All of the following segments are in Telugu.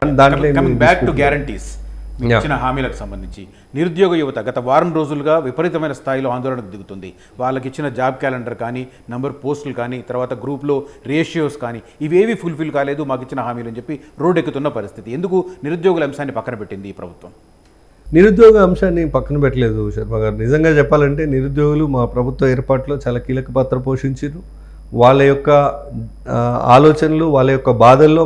దాంట్లో బ్యాక్ టు గ్యారంటీస్ ఇచ్చిన హామీలకు సంబంధించి నిరుద్యోగ యువత గత వారం రోజులుగా విపరీతమైన స్థాయిలో ఆందోళనకు దిగుతుంది. వాళ్ళకి ఇచ్చిన జాబ్ క్యాలెండర్ కానీ, నంబర్ పోస్టులు కానీ, తర్వాత గ్రూప్లో రేషియోస్ కానీ ఇవేవి ఫుల్ఫిల్ కాలేదు, మాకు ఇచ్చిన హామీలు అని చెప్పి రోడ్డెక్కుతున్న పరిస్థితి. ఎందుకు నిరుద్యోగుల అంశాన్ని పక్కన పెట్టింది ఈ ప్రభుత్వం? నిరుద్యోగ అంశాన్ని పక్కన పెట్టలేదు శర్మ గారు. నిజంగా చెప్పాలంటే నిరుద్యోగులు మా ప్రభుత్వ ఏర్పాటులో చాలా కీలక పాత్ర పోషించారు. వాళ్ళ యొక్క ఆలోచనలు, వాళ్ళ యొక్క బాధల్లో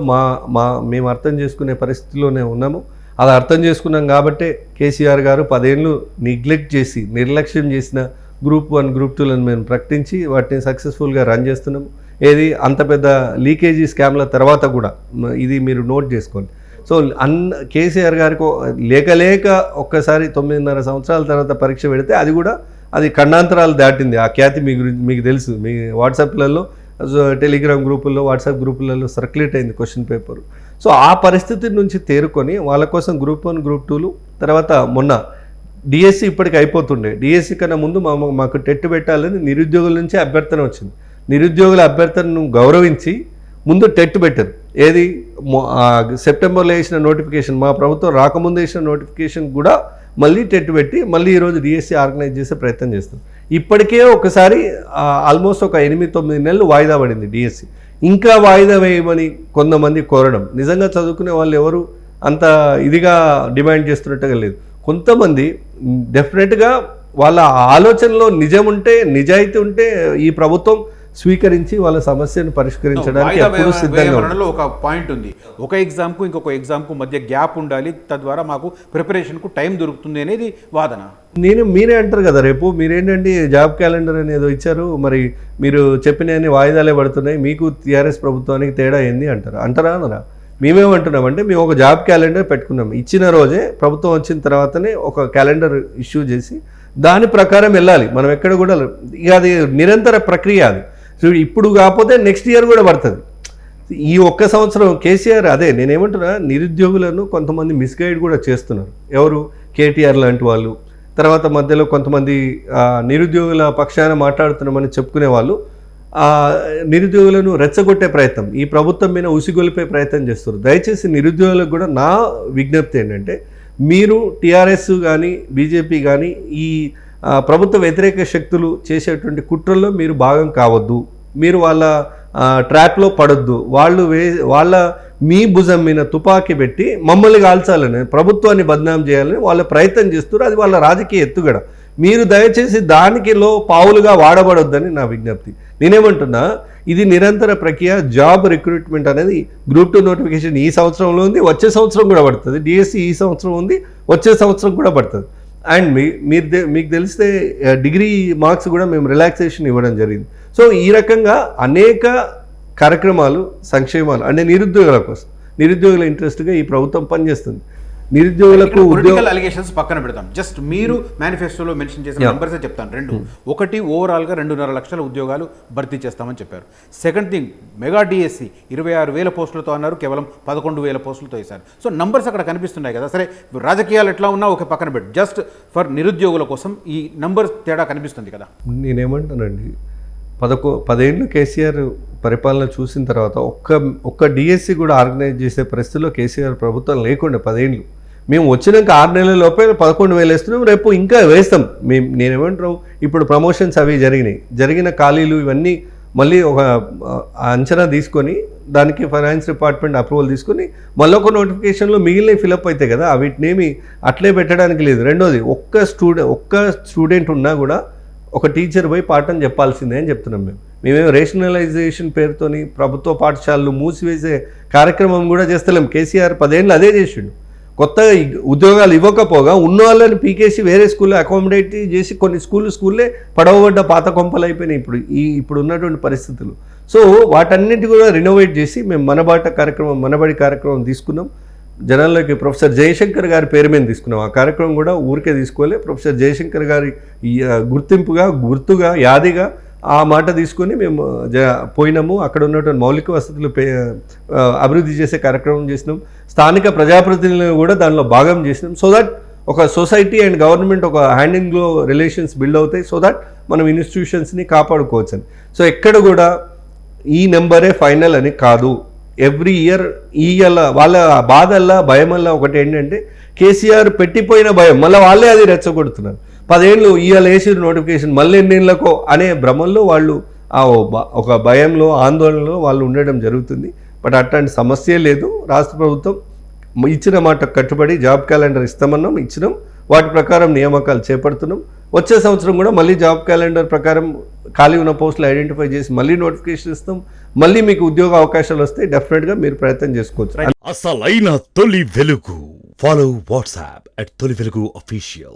మేము అర్థం చేసుకునే పరిస్థితిలోనే ఉన్నాము. అది అర్థం చేసుకున్నాం కాబట్టే కేసీఆర్ గారు 10 ఏళ్ళు నెగ్లెక్ట్ చేసి నిర్లక్ష్యం చేసిన గ్రూప్ 1, గ్రూప్ 2లను మేము ప్రకటించి వాటిని సక్సెస్ఫుల్గా రన్ చేస్తున్నాము. ఏది అంత పెద్ద లీకేజీ స్కామ్ల తర్వాత కూడా ఇది మీరు నోట్ చేసుకోండి. సో కేసీఆర్ గారికి లేక ఒక్కసారి 9.5 సంవత్సరాల తర్వాత పరీక్ష పెడితే అది ఖండాంతరాలు దాటింది. ఆ ఖ్యాతి మీకు తెలుసు. మీ వాట్సాప్లలో, టెలిగ్రామ్ గ్రూపుల్లో, వాట్సాప్ గ్రూపులలో సర్క్యులేట్ అయింది క్వశ్చన్ పేపర్. సో ఆ పరిస్థితి నుంచి తేరుకొని వాళ్ళ కోసం గ్రూప్ 1, గ్రూప్ 2లు, తర్వాత మొన్న డిఎస్సి ఇప్పటికి అయిపోతుండే. డిఎస్సి కన్నా ముందు మాకు టెట్ పెట్టాలని నిరుద్యోగుల నుంచి అభ్యర్థన వచ్చింది. నిరుద్యోగుల అభ్యర్థనను గౌరవించి ముందు టెట్ పెట్టారు. ఏది సెప్టెంబర్లో వేసిన నోటిఫికేషన్, మా ప్రభుత్వం రాకముందు వేసిన నోటిఫికేషన్ కూడా మళ్ళీ టెట్ పెట్టి మళ్ళీ ఈరోజు డిఎస్సి ఆర్గనైజ్ చేసే ప్రయత్నం చేస్తాం. ఇప్పటికే ఒకసారి ఆల్మోస్ట్ ఒక 8-9 నెలలు వాయిదా పడింది డిఎస్సి. ఇంకా వాయిదా వేయమని కొంతమంది కోరడం, నిజంగా చదువుకునే వాళ్ళు ఎవరు అంత ఇదిగా డిమాండ్ చేస్తున్నట్టుగా లేదు. కొంతమంది డెఫినెట్గా వాళ్ళ ఆలోచనలో నిజం ఉంటే, నిజాయితీ ఉంటే ఈ ప్రభుత్వం స్వీకరించి వాళ్ళ సమస్యను పరిష్కరించడానికి ఎప్పుడూ సిద్ధంగా ఉంది. ఒక పాయింట్ ఉంది, ఒక ఎగ్జామ్కు ఇంకొక ఎగ్జామ్కు మధ్య గ్యాప్ ఉండాలి, తద్వారా మాకు ప్రిపరేషన్కు టైం దొరుకుతుంది అనేది వాదన. మీరే అంటారు కదా, రేపు మీరేంటండి జాబ్ క్యాలెండర్ అనేది ఇచ్చారు, మరి మీరు చెప్పినవన్నీ వాయిదాలే పడుతున్నాయి, మీకు టీఆర్ఎస్ ప్రభుత్వానికి తేడా ఏంది అంటారా అనరా? మేమేమంటున్నామంటే మేము ఒక జాబ్ క్యాలెండర్ పెట్టుకున్నాం. ఇచ్చిన రోజే ప్రభుత్వం వచ్చిన తర్వాతనే ఒక క్యాలెండర్ ఇష్యూ చేసి దాని ప్రకారం వెళ్ళాలి. మనం ఎక్కడ కూడా ఇక అది నిరంతర ప్రక్రియ. అది సో ఇప్పుడు కాకపోతే నెక్స్ట్ ఇయర్ కూడా పడుతుంది. ఈ ఒక్క సంవత్సరం కేసీఆర్ నేనేమంటున్నా, నిరుద్యోగులను కొంతమంది మిస్గైడ్ కూడా చేస్తున్నారు. ఎవరు? కేటీఆర్ లాంటి వాళ్ళు, తర్వాత మధ్యలో కొంతమంది నిరుద్యోగుల పక్షాన మాట్లాడుతున్నామని చెప్పుకునే వాళ్ళు నిరుద్యోగులను రెచ్చగొట్టే ప్రయత్నం, ఈ ప్రభుత్వం మీద ఉసిగొలిపే ప్రయత్నం చేస్తారు. దయచేసి నిరుద్యోగులకు కూడా నా విజ్ఞప్తి ఏంటంటే, మీరు టీఆర్ఎస్ కానీ బీజేపీ కానీ ఈ ప్రభుత్వ వ్యతిరేక శక్తులు చేసేటువంటి కుట్రల్లో మీరు భాగం కావద్దు. మీరు వాళ్ళ ట్రాప్లో పడొద్దు. వాళ్ళ మీ భుజం మీద తుపాకీ పెట్టి మమ్మల్ని కాల్చాలని, ప్రభుత్వాన్ని బద్నాం చేయాలని వాళ్ళ ప్రయత్నం చేస్తారు. అది వాళ్ళ రాజకీయ ఎత్తుగడ. మీరు దయచేసి దానికిలో పావులుగా వాడబడొద్దని నా విజ్ఞప్తి. నేనేమంటున్నా, ఇది నిరంతర ప్రక్రియ. జాబ్ రిక్రూట్మెంట్ అనేది గ్రూప్ 2 నోటిఫికేషన్ ఈ సంవత్సరంలో ఉంది, వచ్చే సంవత్సరం కూడా పడుతుంది. డిఎస్సి ఈ సంవత్సరం ఉంది, వచ్చే సంవత్సరం కూడా పడుతుంది. అండ్ మీకు తెలిస్తే డిగ్రీ మార్క్స్ కూడా మేము రిలాక్సేషన్ ఇవ్వడం జరిగింది. సో ఈ రకంగా అనేక కార్యక్రమాలు, సంక్షేమాలు అంటే నిరుద్యోగుల కోసం, నిరుద్యోగుల ఇంట్రెస్ట్గా ఈ ప్రభుత్వం పనిచేస్తుంది. నిరుద్యోగులకు పొలిటికల్ అలిగేషన్స్ పక్కన పెడతాం. జస్ట్ మీరు మేనిఫెస్టోలో మెన్షన్ చేసిన నంబర్సే చెప్తాను. 2 ఒకటి ఓవరాల్గా 2.5 లక్షల ఉద్యోగాలు భర్తీ చేస్తామని చెప్పారు. సెకండ్ థింగ్, మెగా డిఎస్సి 26,000 పోస్టులతో అన్నారు, కేవలం 11,000 పోస్టులతో వేశారు. సో నంబర్స్ అక్కడ కనిపిస్తున్నాయి కదా. సరే, రాజకీయాలు ఎట్లా ఉన్నా ఒక పక్కన పెట్టి జస్ట్ ఫర్ నిరుద్యోగుల కోసం ఈ నంబర్ తేడా కనిపిస్తుంది కదా. నేనేమంటానండి, 10 ఏళ్ళు కేసీఆర్ పరిపాలన చూసిన తర్వాత ఒక్క డిఎస్సి కూడా ఆర్గనైజ్ చేసే పరిస్థితిలో కేసీఆర్ ప్రభుత్వం లేకుండా 10 ఏళ్ళు మేము వచ్చినాక 6 నెలల లోపే 11,000 వేస్తున్నాం. రేపు ఇంకా వేస్తాం. నేనేమంటారు, ఇప్పుడు ప్రమోషన్స్ అవి జరిగిన ఖాళీలు ఇవన్నీ మళ్ళీ ఒక అంచనా తీసుకొని దానికి ఫైనాన్స్ డిపార్ట్మెంట్ అప్రూవల్ తీసుకొని మళ్ళీ ఒక నోటిఫికేషన్లో మిగిలిన ఫిలప్ అవుతాయి కదా, వీటినేమి అట్లే పెట్టడానికి లేదు. రెండోది, ఒక్క స్టూడెంట్ ఉన్నా కూడా ఒక టీచర్ పోయి పాఠం చెప్పాల్సిందే అని చెప్తున్నాం. మేమేమో రేషనలైజేషన్ పేరుతోని ప్రభుత్వ పాఠశాలలు మూసివేసే కార్యక్రమం కూడా చేస్తలేం. కేసీఆర్ 10 ఏళ్ళు అదే చేసిండు. కొత్త ఉద్యోగాలు ఇవ్వకపోగా ఉన్న వాళ్ళని పీకేసి వేరే స్కూల్లో అకామిడేట్ చేసి కొన్ని స్కూల్లే పడవబడ్డ పాత కొంపలు అయిపోయినాయి ఇప్పుడు ఉన్నటువంటి పరిస్థితులు. సో వాటన్నిటి కూడా రినోవేట్ చేసి మేము మనబడి కార్యక్రమం తీసుకున్నాం. జనాల్లోకి ప్రొఫెసర్ జయశంకర్ గారి పేరు మీద తీసుకున్నాం. ఆ కార్యక్రమం కూడా ఊరికే తీసుకోలే, ప్రొఫెసర్ జయశంకర్ గారి గుర్తుగా యాదిగా ఆ మాట తీసుకొని మేము పోయినాము. అక్కడ ఉన్నటువంటి మౌలిక వసతులు అభివృద్ధి చేసే కార్యక్రమం చేసినాం. స్థానిక ప్రజాప్రతినిధులను కూడా దానిలో భాగం చేసినాం. సో దట్ ఒక సొసైటీ అండ్ గవర్నమెంట్ ఒక hand in glow relations build అవుతాయి. సో దట్ మనం ఇన్స్టిట్యూషన్స్ని కాపాడుకోవచ్చు అని. సో ఎక్కడ కూడా ఈ నెంబరే ఫైనల్ అని కాదు. ఎవ్రీ ఇయర్ వాళ్ళ బాధల్లా భయమల్లా ఒకటి ఏంటంటే కేసీఆర్ పెట్టిపోయిన భయం మళ్ళీ వాళ్ళే అది రెచ్చగొడుతున్నారు. 10 ఏళ్ళు ఇవాళ వేసిన నోటిఫికేషన్ మళ్ళీ ఎన్నేళ్ళకో అనే భ్రమంలో వాళ్ళు ఒక భయంలో ఆందోళనలో వాళ్ళు ఉండడం జరుగుతుంది. బట్ అట్లాంటి సమస్య లేదు. రాష్ట్ర ప్రభుత్వం ఇచ్చిన మాట కట్టుబడి జాబ్ క్యాలెండర్ ఇస్తామన్నాం, ఇచ్చినాం. వాటి ప్రకారం నియామకాలు చేపడుతున్నాం. వచ్చే సంవత్సరం కూడా మళ్ళీ జాబ్ క్యాలెండర్ ప్రకారం ఖాళీ ఉన్న పోస్టులు ఐడెంటిఫై చేసి మళ్ళీ నోటిఫికేషన్ ఇస్తాం. మళ్ళీ మీకు ఉద్యోగ అవకాశాలు వస్తే డెఫినెట్గా మీరు ప్రయత్నం చేసుకోవచ్చు. అసలైన తొలి వెలుగు. ఫాలో వాట్సాప్ @తొలి వెలుగు official.